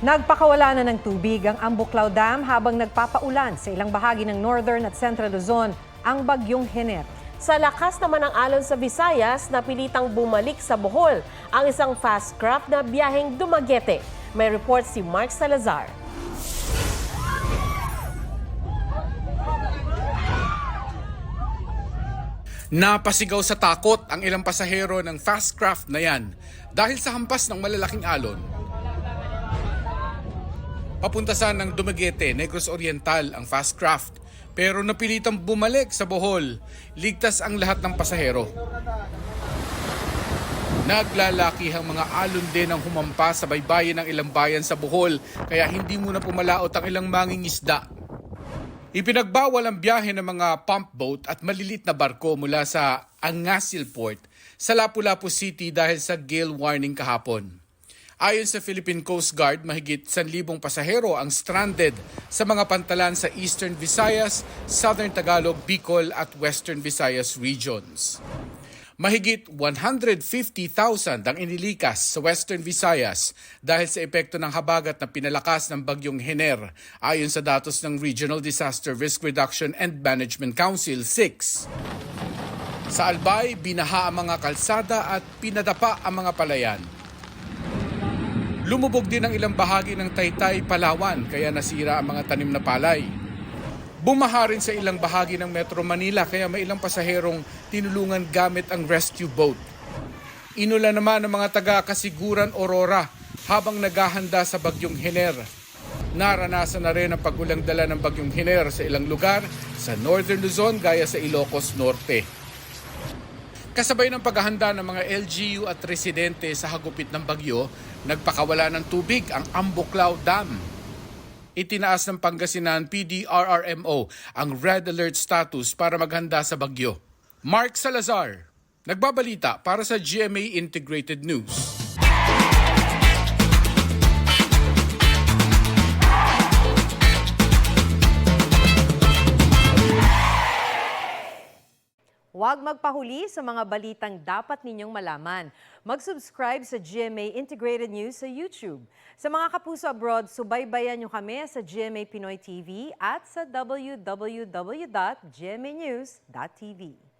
Nagpakawala na ng tubig ang Ambuclao Dam habang nagpapaulan sa ilang bahagi ng Northern at Central Luzon ang bagyong Hener. Sa lakas naman ng alon sa Visayas, napilitang bumalik sa Bohol ang isang fast craft na biyaheng Dumaguete. May report si Mark Salazar. Napasigaw sa takot ang ilang pasahero ng fast craft na yan dahil sa hampas ng malalaking alon. Papuntasan ng Dumaguete, Negros Oriental ang fast craft pero napilitang bumalik sa Bohol. Ligtas ang lahat ng pasahero. Naglalakihang mga alon din ang humampas sa baybayin ng ilang bayan sa Bohol kaya hindi muna pumalaot ang ilang mangingisda. Ipinagbawal ang biyahe ng mga pump boat at malilit na barko mula sa Angasil Port sa Lapu-Lapu City dahil sa gale warning kahapon. Ayon sa Philippine Coast Guard, mahigit 1,000 pasahero ang stranded sa mga pantalan sa Eastern Visayas, Southern Tagalog, Bicol at Western Visayas regions. Mahigit 150,000 ang inilikas sa Western Visayas dahil sa epekto ng habagat na pinalakas ng bagyong Hener, ayon sa datos ng Regional Disaster Risk Reduction and Management Council 6. Sa Albay, binaha ang mga kalsada at pinadapa ang mga palayan. Lumubog din ang ilang bahagi ng Taytay, Palawan kaya nasira ang mga tanim na palay. Bumaha rin sa ilang bahagi ng Metro Manila kaya may ilang pasaherong tinulungan gamit ang rescue boat. Inula naman ng mga taga-Kasiguran, Aurora habang naghahanda sa bagyong Hener. Naranasan na rin ang pag-ulang dala ng bagyong Hener sa ilang lugar sa Northern Luzon gaya sa Ilocos Norte. Kasabay ng paghahanda ng mga LGU at residente sa hagupit ng bagyo, nagpakawala ng tubig ang Ambuclao Dam. Itinaas ng Pangasinan PDRRMO ang red alert status para maghanda sa bagyo. Mark Salazar, nagbabalita para sa GMA Integrated News. Huwag magpahuli sa mga balitang dapat ninyong malaman. Mag-subscribe sa GMA Integrated News sa YouTube. Sa mga kapuso abroad, subaybayan nyo kami sa GMA Pinoy TV at sa www.gmanews.tv.